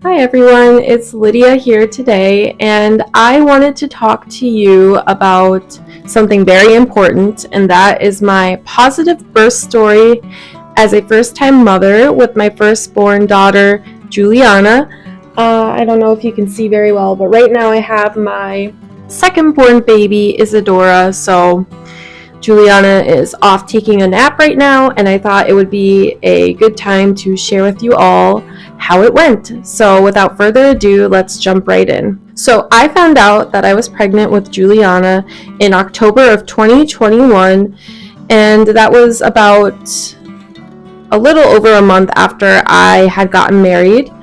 Hi everyone, it's Lydia here today, and I wanted to talk to you about something very important, and that is my positive birth story as a first-time mother with my firstborn daughter, Juliana. I don't know if you can see very well, but right now I have my second-born baby, Isadora, so Juliana is off taking a nap right now, and I thought it would be a good time to share with you all how it went. So without further ado, let's jump right in. So I found out that I was pregnant with Juliana in October of 2021, and that was about a little over a month after I had gotten married.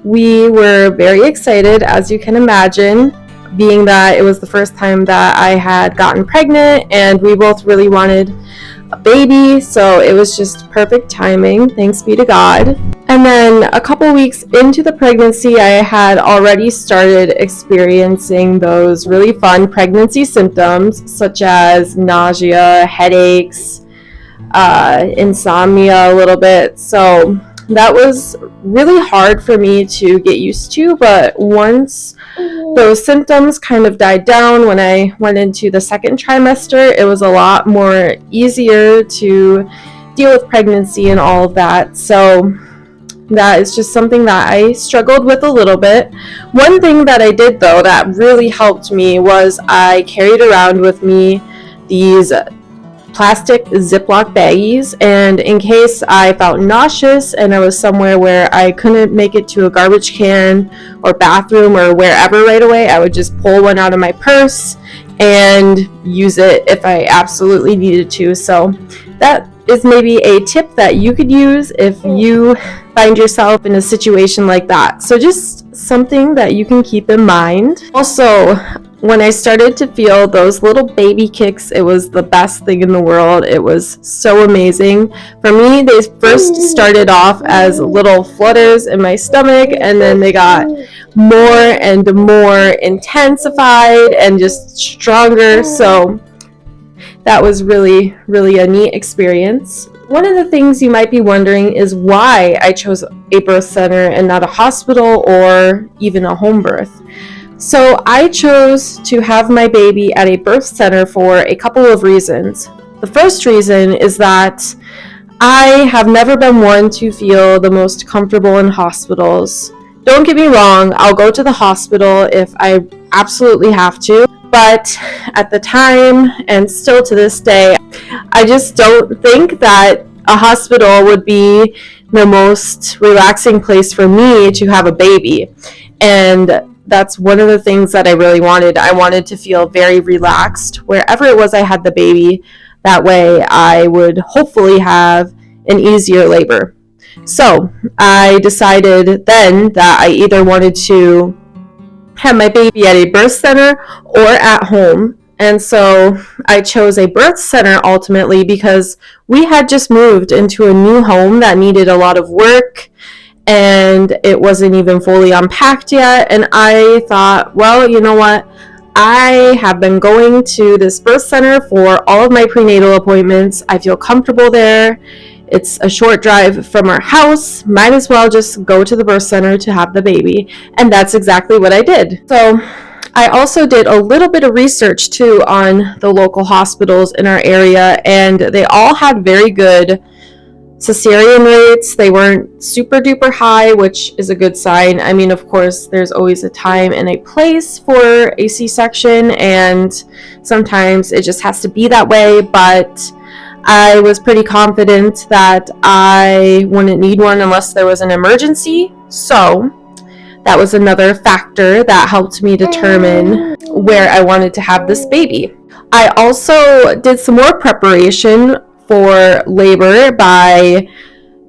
We were very excited, as you can imagine, being that it was the first time that I had gotten pregnant, and we both really wanted a baby, so it was just perfect timing, thanks be to God. And then a couple weeks into the pregnancy, I had already started experiencing those really fun pregnancy symptoms, such as nausea, headaches, insomnia a little bit. So that was really hard for me to get used to, but once those symptoms kind of died down when I went into the second trimester, it was a lot more easier to deal with pregnancy and all of that. So that is just something that I struggled with a little bit. One thing that I did though that really helped me was I carried around with me these plastic Ziploc baggies, and in case I felt nauseous and I was somewhere where I couldn't make it to a garbage can or bathroom or wherever right away, I would just pull one out of my purse and use it if I absolutely needed to. So that is maybe a tip that you could use if you find yourself in a situation like that. So just something that you can keep in mind. Also, when I started to feel those little baby kicks, it was the best thing in the world. It was so amazing. For me, they first started off as little flutters in my stomach, and then they got more and more intensified and just stronger. So that was really, really a neat experience. One of the things you might be wondering is why I chose a birth center and not a hospital or even a home birth. So I chose to have my baby at a birth center for a couple of reasons. The first reason is that I have never been one to feel the most comfortable in hospitals. Don't get me wrong, I'll go to the hospital if I absolutely have to, but at the time, and still to this day, I just don't think that a hospital would be the most relaxing place for me to have a baby. And that's one of the things that I really wanted. I wanted to feel very relaxed wherever it was I had the baby. That way I would hopefully have an easier labor. So I decided then that I either wanted to have my baby at a birth center or at home. And so I chose a birth center ultimately because we had just moved into a new home that needed a lot of work, and it wasn't even fully unpacked yet. And I thought, well, you know what? I have been going to this birth center for all of my prenatal appointments. I feel comfortable there. It's a short drive from our house. Might as well just go to the birth center to have the baby. And that's exactly what I did. So I also did a little bit of research too on the local hospitals in our area, and they all had very good cesarean rates. They weren't super duper high, which is a good sign. I mean, of course, there's always a time and a place for a C-section, and sometimes it just has to be that way, but I was pretty confident that I wouldn't need one unless there was an emergency. So that was another factor that helped me determine where I wanted to have this baby. I also did some more preparation for labor by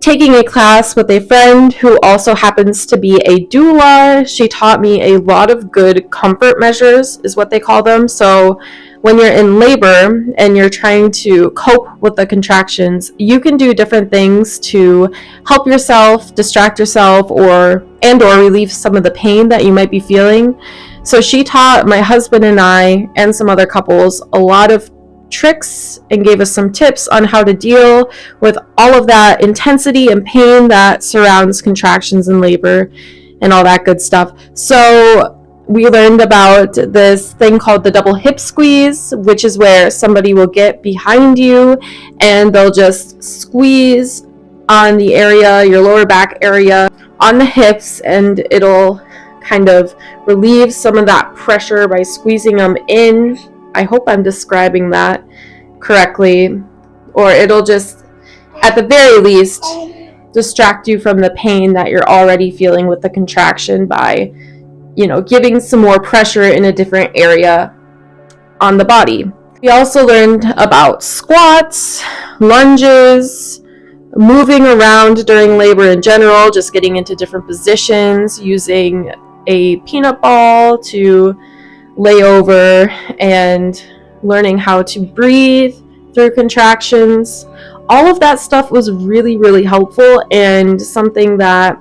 taking a class with a friend who also happens to be a doula. She taught me a lot of good comfort measures, is what they call them. So when you're in labor and you're trying to cope with the contractions, you can do different things to help yourself, distract yourself, or relieve some of the pain that you might be feeling. So she taught my husband and I and some other couples a lot of tricks and gave us some tips on how to deal with all of that intensity and pain that surrounds contractions in labor. and all that good stuff. So we learned about this thing called the double hip squeeze, which is where somebody will get behind you and they'll just squeeze on the area, your lower back area, on the hips, and it'll kind of relieve some of that pressure by squeezing them in. I hope I'm describing that correctly. Or it'll just, at the very least, distract you from the pain that you're already feeling with the contraction by, giving some more pressure in a different area on the body. We also learned about squats, lunges, moving around during labor in general, just getting into different positions, using a peanut ball to lay over, and learning how to breathe through contractions. All of that stuff was really, really helpful, and something that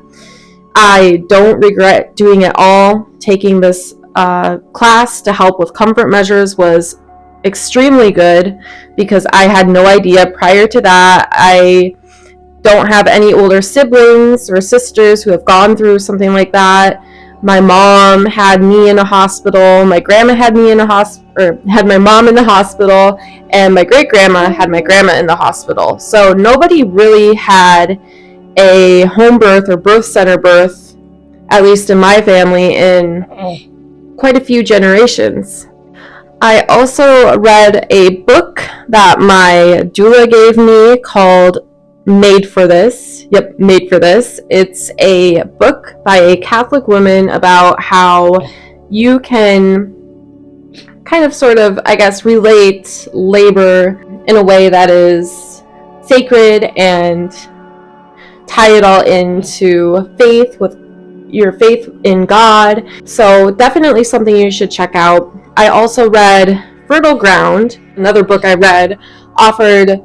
I don't regret doing at all. Taking this class to help with comfort measures was extremely good, because I had no idea prior to that. I don't have any older siblings or sisters who have gone through something like that. My mom had me in a hospital. My grandma had me in a had my mom in the hospital, and my great grandma had my grandma in the hospital. So nobody really had a home birth or birth center birth, at least in my family, in quite a few generations. I also read a book that my doula gave me called Made for This. Yep, Made for This. It's a book by a Catholic woman about how you can kind of sort of, I guess, relate labor in a way that is sacred and tie it all into faith, with your faith in God. So definitely something you should check out. I also read Fertile Ground. Another book I read offered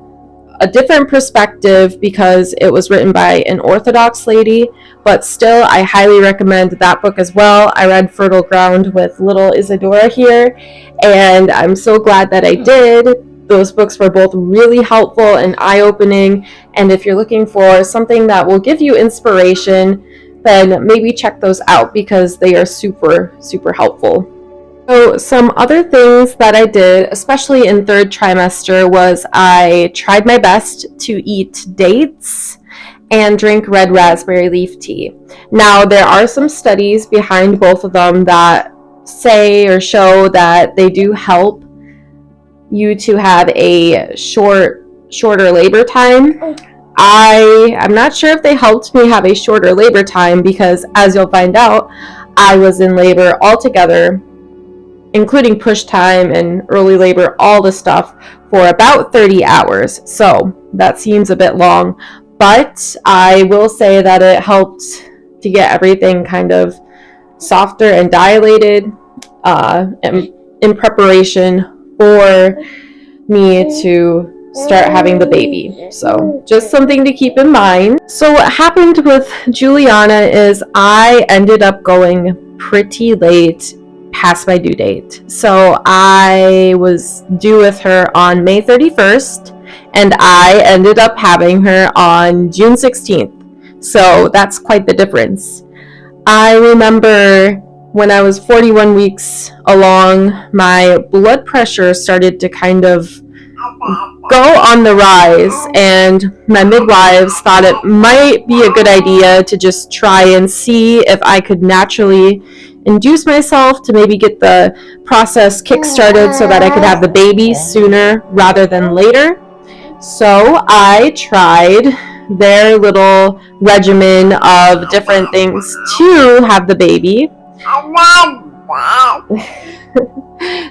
a different perspective because it was written by an Orthodox lady, but still I highly recommend that book as well. I read Fertile Ground with little Isadora here, and I'm so glad that I did. Those books were both really helpful and eye-opening, and if you're looking for something that will give you inspiration, then maybe check those out because they are super, super helpful. So some other things that I did, especially in third trimester, was I tried my best to eat dates and drink red raspberry leaf tea. Now, there are some studies behind both of them that say or show that they do help you to have a shorter labor time. I'm not sure if they helped me have a shorter labor time because, as you'll find out, I was in labor altogether, including push time and early labor, all the stuff, for about 30 hours. So that seems a bit long, but I will say that it helped to get everything kind of softer and dilated in preparation for me to start having the baby. So just something to keep in mind. So what happened with Juliana is I ended up going pretty late past my due date. So I was due with her on May 31st, and I ended up having her on June 16th. So that's quite the difference. I remember when I was 41 weeks along, my blood pressure started to kind of go on the rise, and my midwives thought it might be a good idea to just try and see if I could naturally induce myself to maybe get the process kick-started so that I could have the baby sooner rather than later. So I tried their little regimen of different things to have the baby.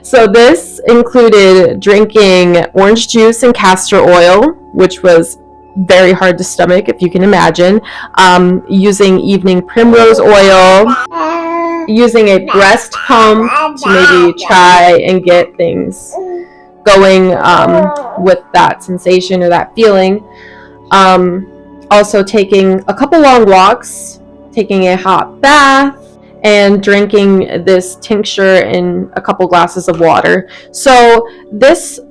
So this included drinking orange juice and castor oil, which was very hard to stomach, if you can imagine, using evening primrose oil, using a breast pump to maybe try and get things going with that sensation or that feeling. Also taking a couple long walks, taking a hot bath, and drinking this tincture in a couple glasses of water. So this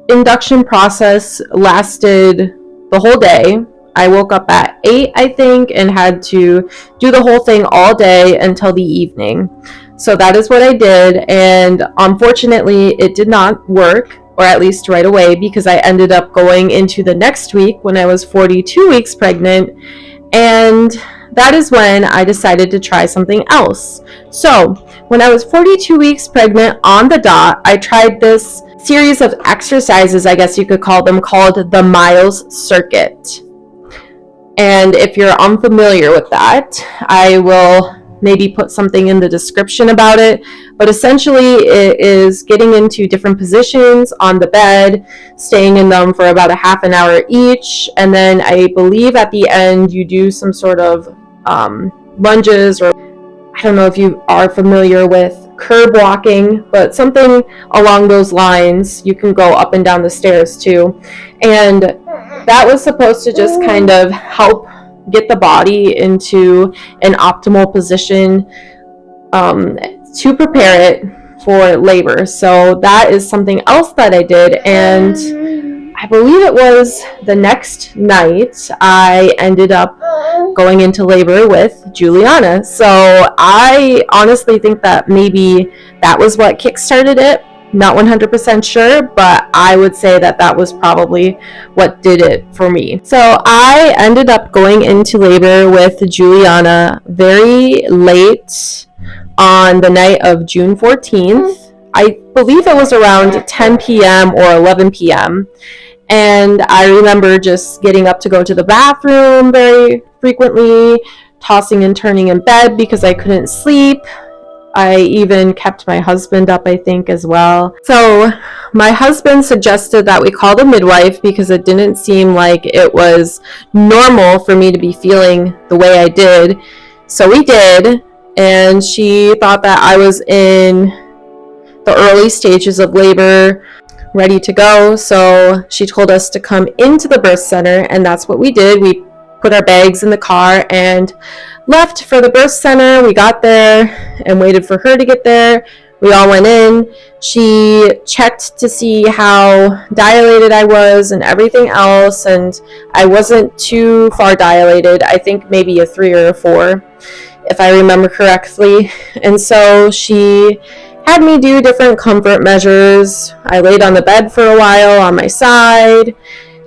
induction process lasted the whole day. I woke up at 8, I think, and had to do the whole thing all day until the evening. So that is what I did, and unfortunately it did not work, or at least right away, because I ended up going into the next week when I was 42 weeks pregnant, and that is when I decided to try something else. So when I was 42 weeks pregnant on the dot, I tried this series of exercises, I guess you could call them, called the Miles Circuit. And if you're unfamiliar with that, I will maybe put something in the description about it. But essentially, it is getting into different positions on the bed, staying in them for about a half an hour each. And then I believe at the end, you do some sort of lunges, or I don't know if you are familiar with curb walking, but something along those lines. You can go up and down the stairs too. And that was supposed to just kind of help get the body into an optimal position to prepare it for labor. So that is something else that I did, and I believe it was the next night I ended up going into labor with Juliana. So I honestly think that maybe that was what kickstarted it. Not 100% sure, but I would say that that was probably what did it for me. So I ended up going into labor with Juliana very late on the night of June 14th. I believe it was around 10 p.m. or 11 p.m. And I remember just getting up to go to the bathroom very frequently, tossing and turning in bed because I couldn't sleep. I even kept my husband up, I think, as well. So my husband suggested that we call the midwife because it didn't seem like it was normal for me to be feeling the way I did. So we did, and she thought that I was in the early stages of labor, ready to go. So she told us to come into the birth center, and that's what we did. We put our bags in the car and left for the birth center. We got there and waited for her to get there. We all went in. She checked to see how dilated I was and everything else, and I wasn't too far dilated. I think maybe a 3 or a 4, if I remember correctly. And so she had me do different comfort measures. I laid on the bed for a while on my side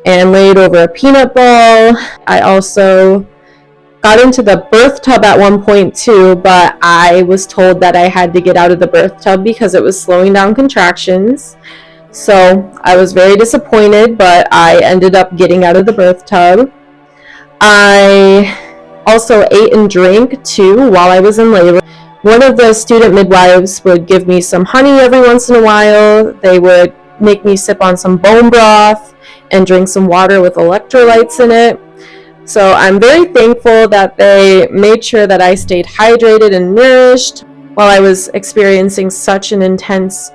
and laid over a peanut ball. I also got into the birth tub at one point too, but I was told that I had to get out of the birth tub because it was slowing down contractions. So I was very disappointed, but I ended up getting out of the birth tub. I also ate and drank too while I was in labor. One of the student midwives would give me some honey every once in a while. They would make me sip on some bone broth and drink some water with electrolytes in it. So I'm very thankful that they made sure that I stayed hydrated and nourished while I was experiencing such an intense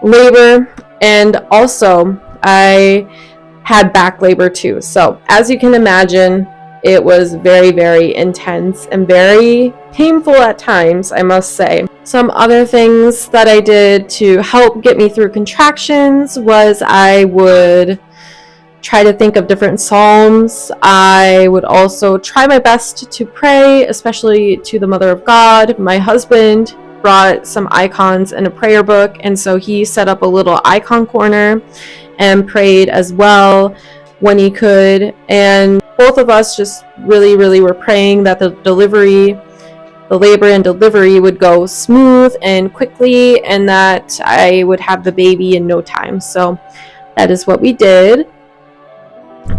labor. And also, I had back labor too. So as you can imagine, it was very, very intense and very painful at times, I must say. Some other things that I did to help get me through contractions was I would try to think of different psalms. I would also try my best to pray, especially to the Mother of God. My husband brought some icons and a prayer book, and so he set up a little icon corner and prayed as well when he could. And both of us just really, really were praying that the labor and delivery would go smooth and quickly, and that I would have the baby in no time. So that is what we did.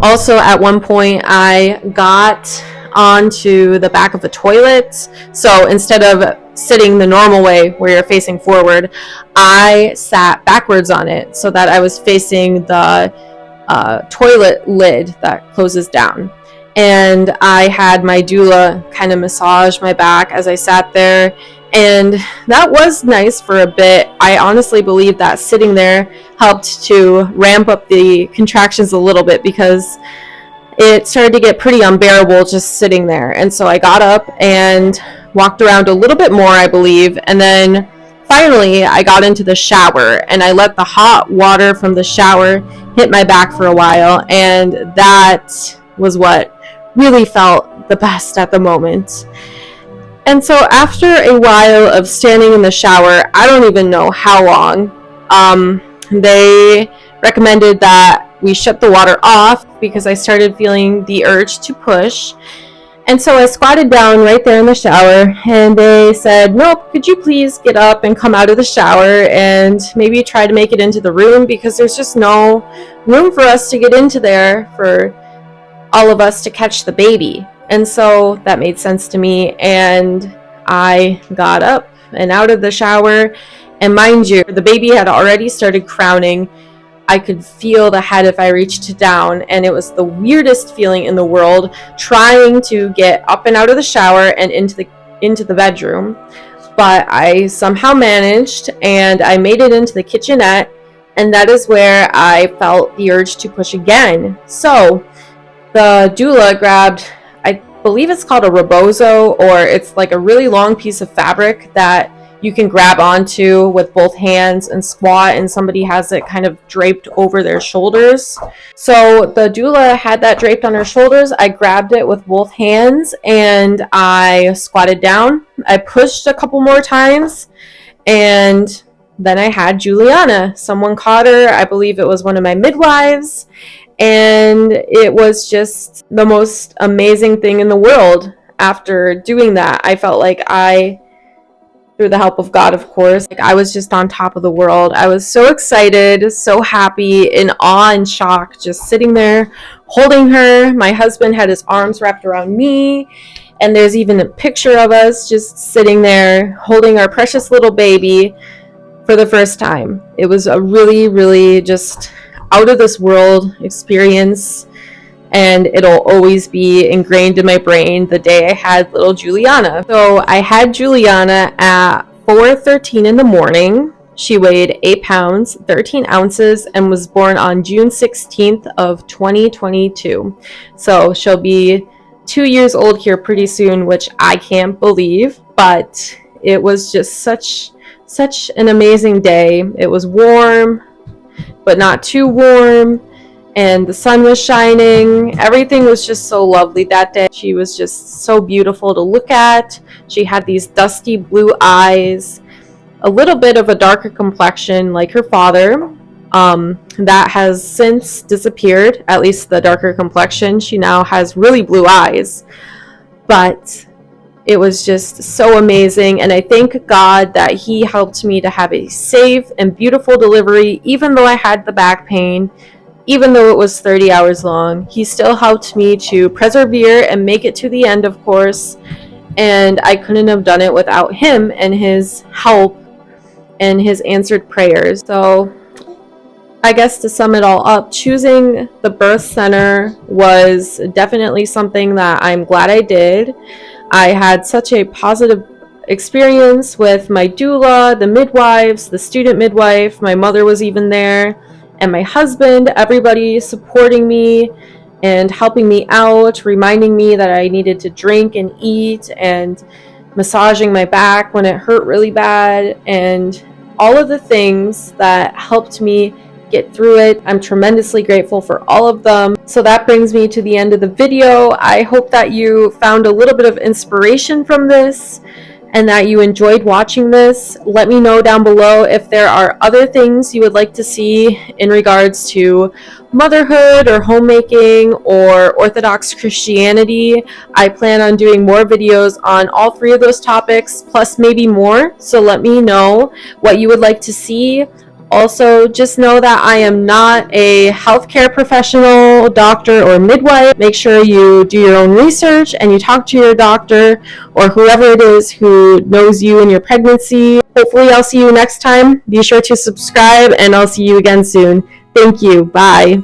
Also, at one point, I got onto the back of the toilet. So instead of sitting the normal way where you're facing forward, I sat backwards on it so that I was facing the toilet lid that closes down. And I had my doula kind of massage my back as I sat there, and that was nice for a bit. I honestly believe that sitting there helped to ramp up the contractions a little bit because it started to get pretty unbearable just sitting there. And so I got up and walked around a little bit more, I believe, and then finally I got into the shower, and I let the hot water from the shower hit my back for a while, and that was what really felt the best at the moment. And so after a while of standing in the shower, I don't even know how long, they recommended that we shut the water off because I started feeling the urge to push. And so I squatted down right there in the shower, and they said, "Nope, could you please get up and come out of the shower and maybe try to make it into the room, because there's just no room for us to get into there for all of us to catch the baby." And so that made sense to me, and I got up and out of the shower. And mind you, the baby had already started crowning. I could feel the head if I reached down, and it was the weirdest feeling in the world, trying to get up and out of the shower and into the bedroom. But I somehow managed, and I made it into the kitchenette, and that is where I felt the urge to push again. So the doula grabbed, I believe it's called a rebozo, or it's like a really long piece of fabric that you can grab onto with both hands and squat, and somebody has it kind of draped over their shoulders. So the doula had that draped on her shoulders. I grabbed it with both hands and I squatted down. I pushed a couple more times, and then I had Juliana. Someone caught her. I believe it was one of my midwives. And it was just the most amazing thing in the world. After doing that, I felt like through the help of God, of course, like I was just on top of the world. I was so excited, so happy, in awe and shock, just sitting there holding her. My husband had his arms wrapped around me, and there's even a picture of us just sitting there holding our precious little baby for the first time. It was a really, really just out of this world experience, and it'll always be ingrained in my brain the day I had little Juliana. So I had Juliana at 4:13 in the morning. She weighed 8 pounds, 13 ounces, and was born on June 16th of 2022. So she'll be 2 years old here pretty soon, which I can't believe, but it was just such an amazing day. It was warm, but not too warm, and the sun was shining. Everything was just so lovely that day. She was just so beautiful to look at. She had these dusty blue eyes, a little bit of a darker complexion like her father. That has since disappeared, at least the darker complexion. She now has really blue eyes. But it was just so amazing, and I thank God that He helped me to have a safe and beautiful delivery, even though I had the back pain, even though it was 30 hours long. He still helped me to persevere and make it to the end, of course, and I couldn't have done it without Him and His help and His answered prayers. So I guess to sum it all up, choosing the birth center was definitely something that I'm glad I did. I had such a positive experience with my doula, the midwives, the student midwife. My mother was even there, and my husband, everybody supporting me and helping me out, reminding me that I needed to drink and eat, and massaging my back when it hurt really bad, and all of the things that helped me get through it. I'm tremendously grateful for all of them. So that brings me to the end of the video. I hope that you found a little bit of inspiration from this and that you enjoyed watching this. Let me know down below if there are other things you would like to see in regards to motherhood or homemaking or Orthodox Christianity. I plan on doing more videos on all three of those topics, plus maybe more. So let me know what you would like to see. Also, just know that I am not a healthcare professional, doctor, or midwife. Make sure you do your own research and you talk to your doctor or whoever it is who knows you in your pregnancy. Hopefully, I'll see you next time. Be sure to subscribe, and I'll see you again soon. Thank you. Bye.